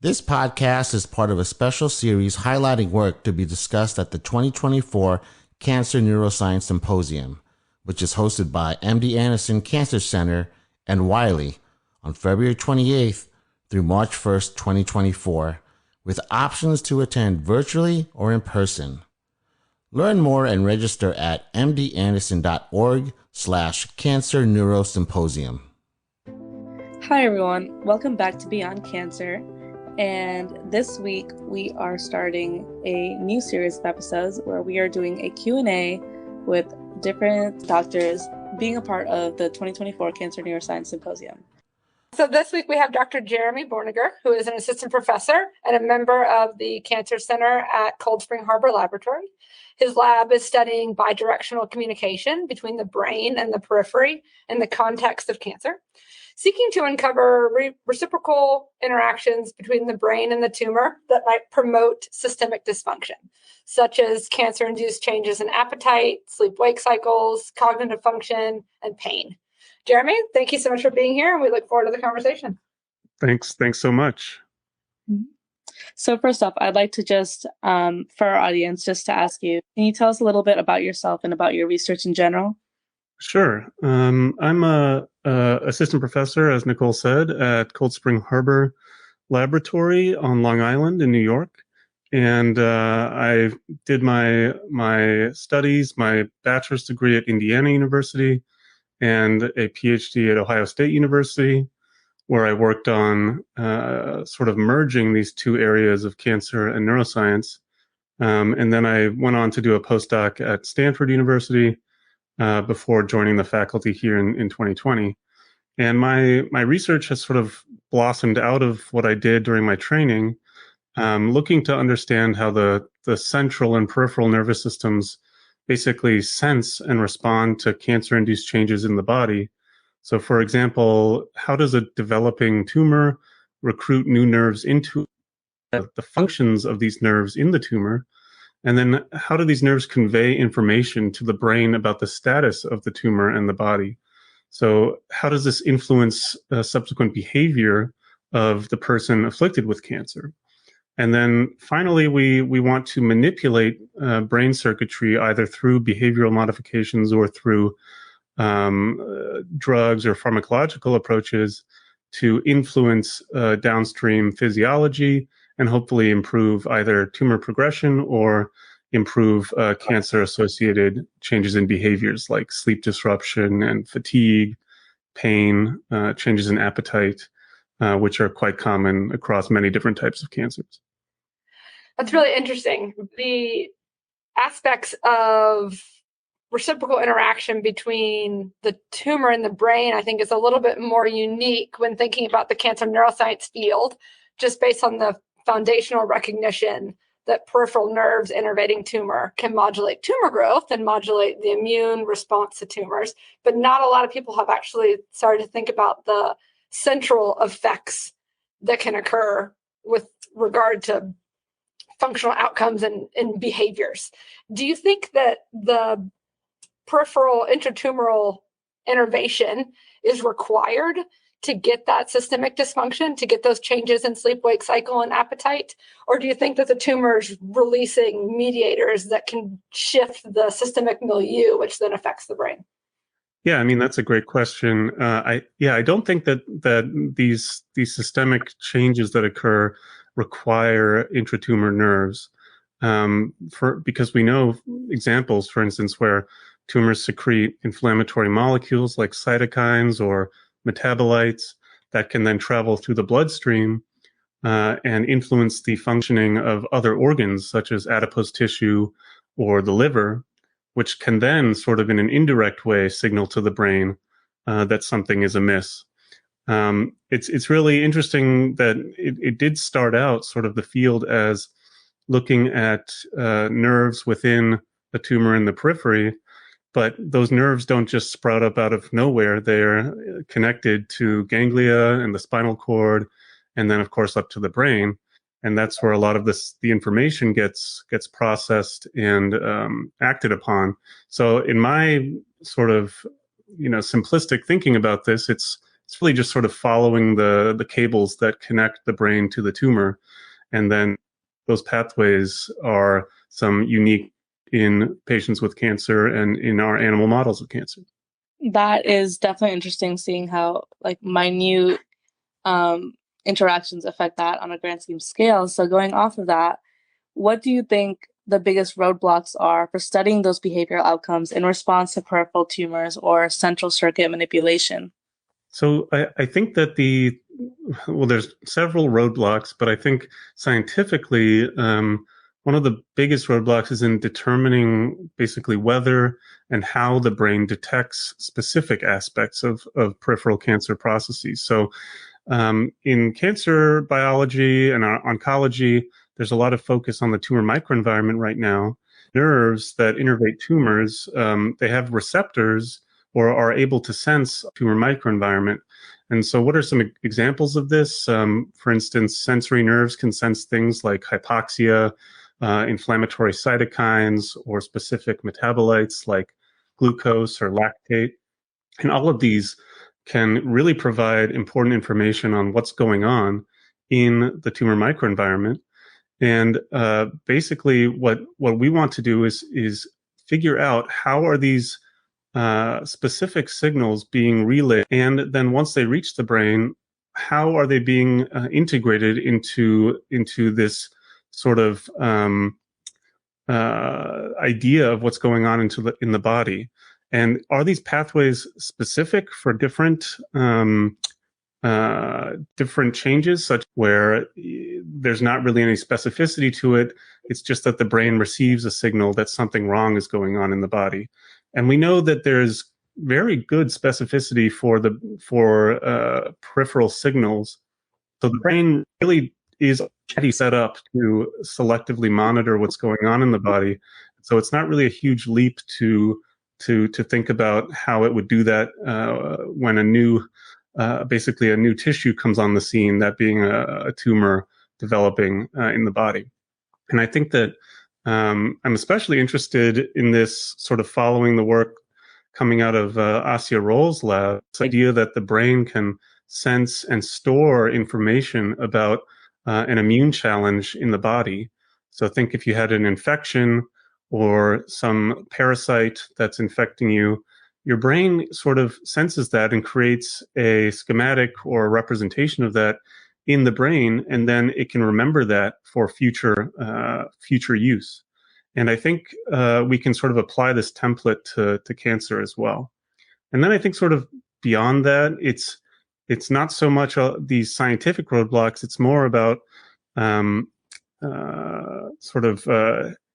This podcast is part of a special series highlighting work to be discussed at the 2024 Cancer Neuroscience Symposium, which is hosted by MD Anderson Cancer Center and Wiley on February 28th through March 1st, 2024, with options to attend virtually or in person. Learn more and register at mdanderson.org/Cancer Neurosymposium. Hi everyone, welcome back to Beyond Cancer. And this week we are starting a new series of episodes where we are doing a Q&A with different doctors being a part of the 2024 Cancer Neuroscience Symposium. So this week we have Dr. Jeremy Borniger, who is an assistant professor and a member of the Cancer Center at Cold Spring Harbor Laboratory. His lab is studying bidirectional communication between the brain and the periphery in the context of cancer, seeking to uncover reciprocal interactions between the brain and the tumor that might promote systemic dysfunction, such as cancer-induced changes in appetite, sleep-wake cycles, cognitive function, and pain. Jeremy, thank you so much for being here, and we look forward to the conversation. Thanks so much. So first off, I'd like to just, for our audience, just to ask you, can you tell us a little bit about yourself and about your research in general? Sure. I'm a assistant professor, as Nicole said, at Cold Spring Harbor Laboratory on Long Island in New York. And I did my studies, my bachelor's degree at Indiana University and a PhD at Ohio State University, where I worked on sort of merging these two areas of cancer and neuroscience. And then I went on to do a postdoc at Stanford University before joining the faculty here in 2020. And my research has sort of blossomed out of what I did during my training, looking to understand how the central and peripheral nervous systems basically sense and respond to cancer-induced changes in the body. So, for example, how does a developing tumor recruit new nerves into the functions of these nerves in the tumor? And then how do these nerves convey information to the brain about the status of the tumor and the body? So how does this influence subsequent behavior of the person afflicted with cancer? And then finally, we want to manipulate brain circuitry either through behavioral modifications or through drugs or pharmacological approaches to influence downstream physiology and hopefully improve either tumor progression or improve cancer-associated changes in behaviors like sleep disruption and fatigue, pain, changes in appetite, which are quite common across many different types of cancers. That's really interesting. The aspects of reciprocal interaction between the tumor and the brain, I think, is a little bit more unique when thinking about the cancer neuroscience field, just based on the foundational recognition that peripheral nerves innervating tumor can modulate tumor growth and modulate the immune response to tumors. But not a lot of people have actually started to think about the central effects that can occur with regard to functional outcomes and behaviors. Do you think that the peripheral intratumoral innervation is required to get that systemic dysfunction, to get those changes in sleep-wake cycle and appetite? Or do you think that the tumor's releasing mediators that can shift the systemic milieu, which then affects the brain? Yeah, I mean, that's a great question. I don't think that these systemic changes that occur require intratumor nerves, because we know examples, for instance, where tumors secrete inflammatory molecules like cytokines or metabolites that can then travel through the bloodstream and influence the functioning of other organs, such as adipose tissue or the liver, which can then sort of in an indirect way signal to the brain that something is amiss. It's really interesting that it did start out sort of the field as looking at nerves within a tumor in the periphery, but those nerves don't just sprout up out of nowhere. They're connected to ganglia and the spinal cord, and then of course up to the brain. And that's where a lot of the information gets processed and acted upon. So in my sort of simplistic thinking about this, it's it's really just sort of following the cables that connect the brain to the tumor. And then those pathways are some unique in patients with cancer and in our animal models of cancer. That is definitely interesting, seeing how like minute interactions affect that on a grand scheme scale. So going off of that, what do you think the biggest roadblocks are for studying those behavioral outcomes in response to peripheral tumors or central circuit manipulation? So I think that there's several roadblocks, but I think scientifically, one of the biggest roadblocks is in determining basically whether and how the brain detects specific aspects of peripheral cancer processes. So in cancer biology and oncology, there's a lot of focus on the tumor microenvironment right now. Nerves that innervate tumors, they have receptors or are able to sense tumor microenvironment. And so what are some examples of this? For instance, sensory nerves can sense things like hypoxia, inflammatory cytokines, or specific metabolites like glucose or lactate. And all of these can really provide important information on what's going on in the tumor microenvironment. And basically what we want to do is figure out how are these specific signals being relayed, and then once they reach the brain, how are they being integrated into this sort of idea of what's going on in the body, and are these pathways specific for different changes, such where there's not really any specificity to it. It's just that the brain receives a signal that something wrong is going on in the body. And we know that there's very good specificity for peripheral signals. So the brain really is already set up to selectively monitor what's going on in the body. So it's not really a huge leap to think about how it would do that when basically a new tissue comes on the scene, that being a tumor developing in the body. And I think that I'm especially interested in this, sort of following the work coming out of Asya Roll's lab, this idea that the brain can sense and store information about an immune challenge in the body. So think if you had an infection or some parasite that's infecting you, your brain sort of senses that and creates a schematic or a representation of that in the brain, and then it can remember that for future use. And I think we can sort of apply this template to cancer as well. And then I think sort of beyond that, it's not so much these scientific roadblocks. It's more about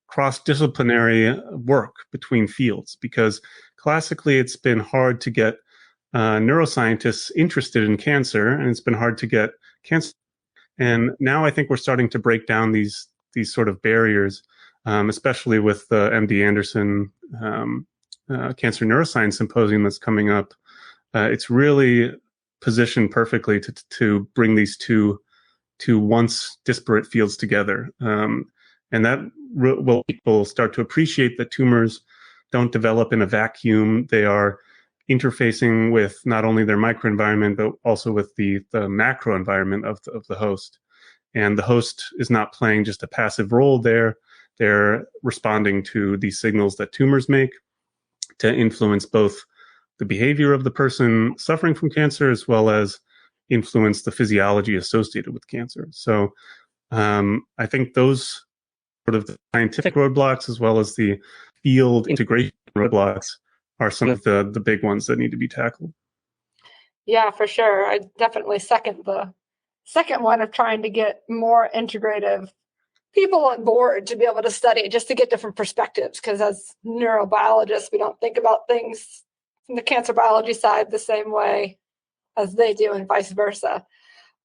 cross-disciplinary work between fields, because classically it's been hard to get neuroscientists interested in cancer, and it's been hard to get cancer. And now I think we're starting to break down these sort of barriers, especially with the MD Anderson Cancer Neuroscience Symposium that's coming up. It's really positioned perfectly to bring these two once disparate fields together. And that will people start to appreciate that tumors don't develop in a vacuum. They are interfacing with not only their microenvironment, but also with the macro environment of the host. And the host is not playing just a passive role there. They're responding to these signals that tumors make to influence both the behavior of the person suffering from cancer, as well as influence the physiology associated with cancer. So I think those sort of the scientific roadblocks, as well as the field integration roadblocks, are some of the big ones that need to be tackled. Yeah, for sure. I definitely second the second one of trying to get more integrative people on board to be able to study, just to get different perspectives. Because as neurobiologists, we don't think about things from the cancer biology side the same way as they do, and vice versa.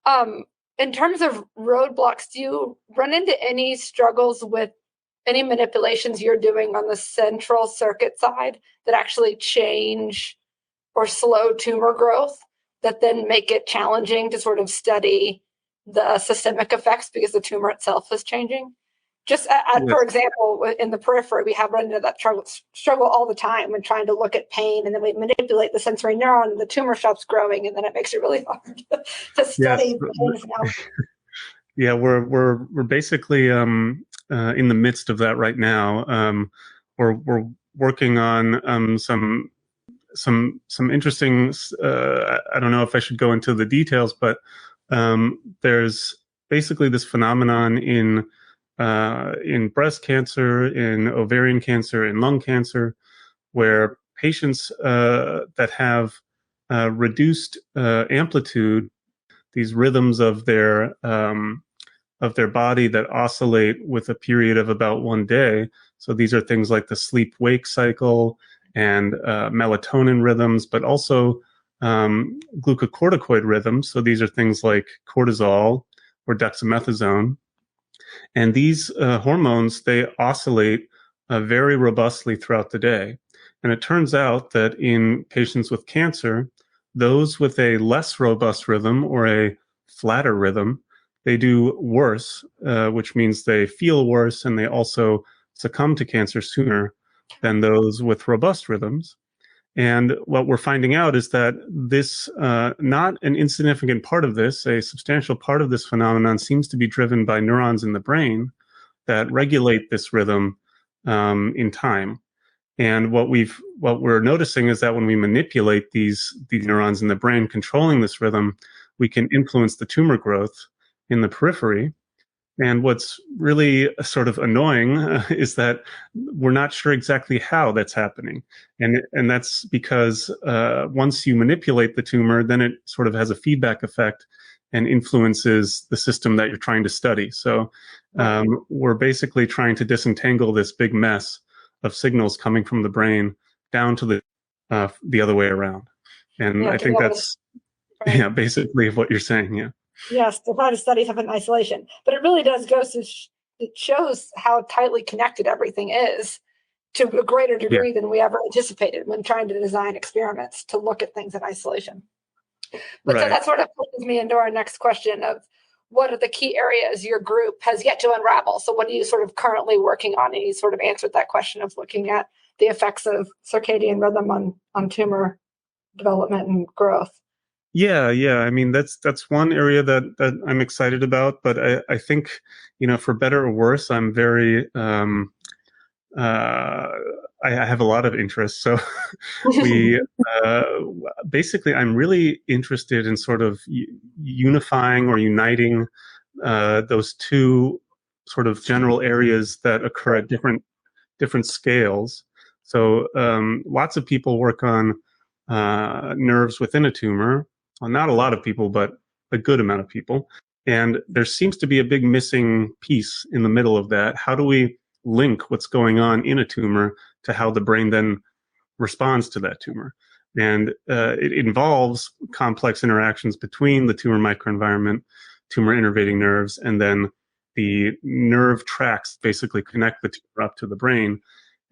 In terms of roadblocks, do you run into any struggles with any manipulations you're doing on the central circuit side that actually change or slow tumor growth, that then make it challenging to sort of study the systemic effects because the tumor itself is changing? Just Yes. for example, in the periphery, we have run into that struggle all the time when trying to look at pain, and then we manipulate the sensory neuron, and the tumor stops growing, and then it makes it really hard to study things now. Yeah, we're basically in the midst of that right now. We're working on some interesting. I don't know if I should go into the details, but there's basically this phenomenon in breast cancer, in ovarian cancer, in lung cancer, where patients that have reduced amplitude, these rhythms of their body that oscillate with a period of about 1 day. So these are things like the sleep-wake cycle and melatonin rhythms, but also glucocorticoid rhythms. So these are things like cortisol or dexamethasone. And these hormones, they oscillate very robustly throughout the day. And it turns out that in patients with cancer, those with a less robust rhythm or a flatter rhythm, they do worse, which means they feel worse, and they also succumb to cancer sooner than those with robust rhythms. And what we're finding out is that this, not an insignificant part of this, a substantial part of this phenomenon seems to be driven by neurons in the brain that regulate this rhythm in time. And what we're noticing is that when we manipulate these neurons in the brain controlling this rhythm, we can influence the tumor growth in the periphery. And what's really sort of annoying is that we're not sure exactly how that's happening. And that's because once you manipulate the tumor, then it sort of has a feedback effect and influences the system that you're trying to study. So we're basically trying to disentangle this big mess of signals coming from the brain down to the other way around. And I think that's basically what you're saying. Yeah. Yes, to try to study stuff in isolation. But it really does go to, it shows how tightly connected everything is to a greater degree than we ever anticipated when trying to design experiments to look at things in isolation. But so that sort of pushes me into our next question of what are the key areas your group has yet to unravel? So what are you sort of currently working on? And you sort of answered that question of looking at the effects of circadian rhythm on tumor development and growth. Yeah. I mean, that's one area that I'm excited about, but I think, for better or worse, I'm very, I have a lot of interests. So basically, I'm really interested in sort of unifying or uniting those two sort of general areas that occur at different scales. So lots of people work on nerves within a tumor. Well, not a lot of people, but a good amount of people. And there seems to be a big missing piece in the middle of that. How do we link what's going on in a tumor to how the brain then responds to that tumor? And it involves complex interactions between the tumor microenvironment, tumor innervating nerves, and then the nerve tracts basically connect the tumor up to the brain.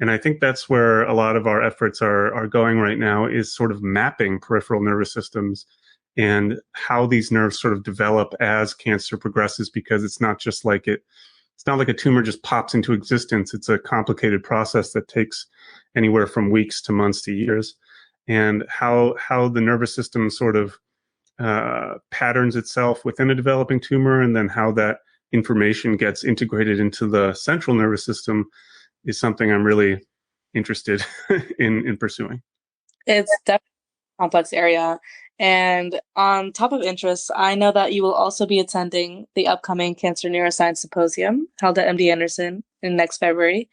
And I think that's where a lot of our efforts are going right now, is sort of mapping peripheral nervous systems and how these nerves sort of develop as cancer progresses, because it's not like a tumor just pops into existence. It's a complicated process that takes anywhere from weeks to months to years. And how the nervous system sort of patterns itself within a developing tumor, and then how that information gets integrated into the central nervous system is something I'm really interested in pursuing. It's definitely a complex area. And on top of interests, I know that you will also be attending the upcoming Cancer Neuroscience Symposium held at MD Anderson in next February.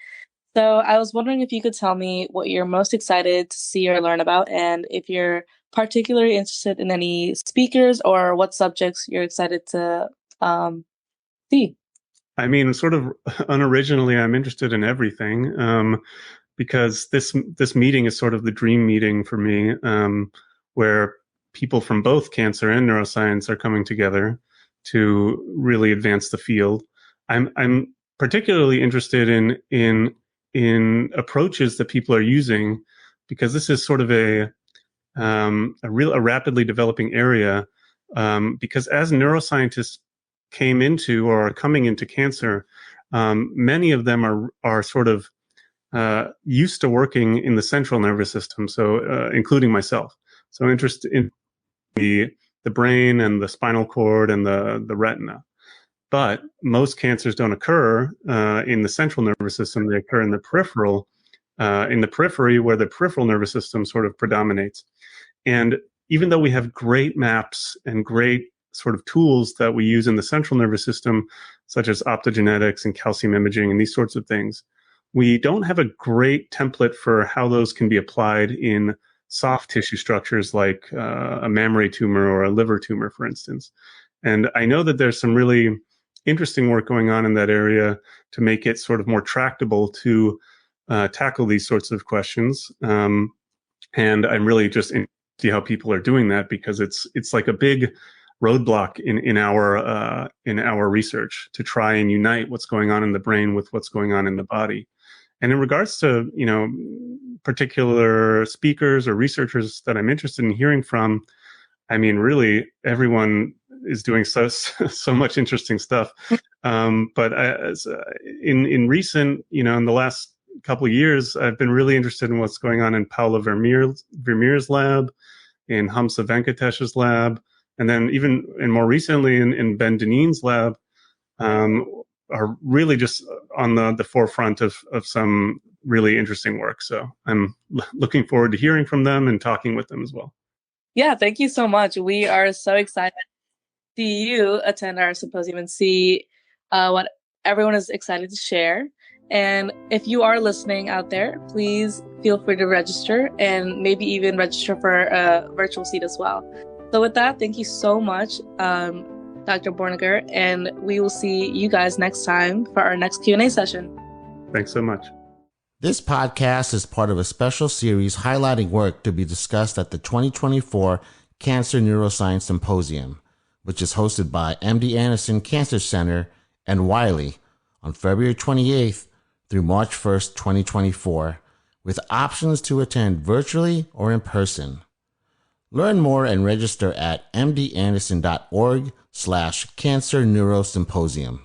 So I was wondering if you could tell me what you're most excited to see or learn about, and if you're particularly interested in any speakers or what subjects you're excited to see. I mean, sort of unoriginally, I'm interested in everything, because this meeting is sort of the dream meeting for me, where people from both cancer and neuroscience are coming together to really advance the field. I'm particularly interested in approaches that people are using, because this is sort of a rapidly developing area. Because as neuroscientists came into or are coming into cancer, many of them are sort of used to working in the central nervous system, so including myself. So interested in the brain and the spinal cord and the retina. But most cancers don't occur in the central nervous system. They occur in the periphery, where the peripheral nervous system sort of predominates. And even though we have great maps and great sort of tools that we use in the central nervous system, such as optogenetics and calcium imaging and these sorts of things, we don't have a great template for how those can be applied in soft tissue structures like a mammary tumor or a liver tumor, for instance. And I know that there's some really interesting work going on in that area to make it sort of more tractable to tackle these sorts of questions. And I'm really just interested to see how people are doing that, because it's like a big roadblock in our research to try and unite what's going on in the brain with what's going on in the body. And in regards to, particular speakers or researchers that I'm interested in hearing from, I mean, really everyone is doing so much interesting stuff. But in recent, in the last couple of years, I've been really interested in what's going on in Paula Vermeer's lab, in Hamza Venkatesh's lab, and then even more recently in Ben Dineen's lab, are really just on the forefront of some really interesting work. So I'm looking forward to hearing from them and talking with them as well. Yeah, thank you so much. We are so excited to see you attend our symposium and see what everyone is excited to share. And if you are listening out there, please feel free to register and maybe even register for a virtual seat as well. So with that, thank you so much, Dr. Borniger, and we will see you guys next time for our next Q&A session. Thanks so much. This podcast is part of a special series highlighting work to be discussed at the 2024 Cancer Neuroscience Symposium, which is hosted by MD Anderson Cancer Center and Wiley on February 28th through March 1st, 2024, with options to attend virtually or in person. Learn more and register at mdanderson.org/Cancer Neurosymposium.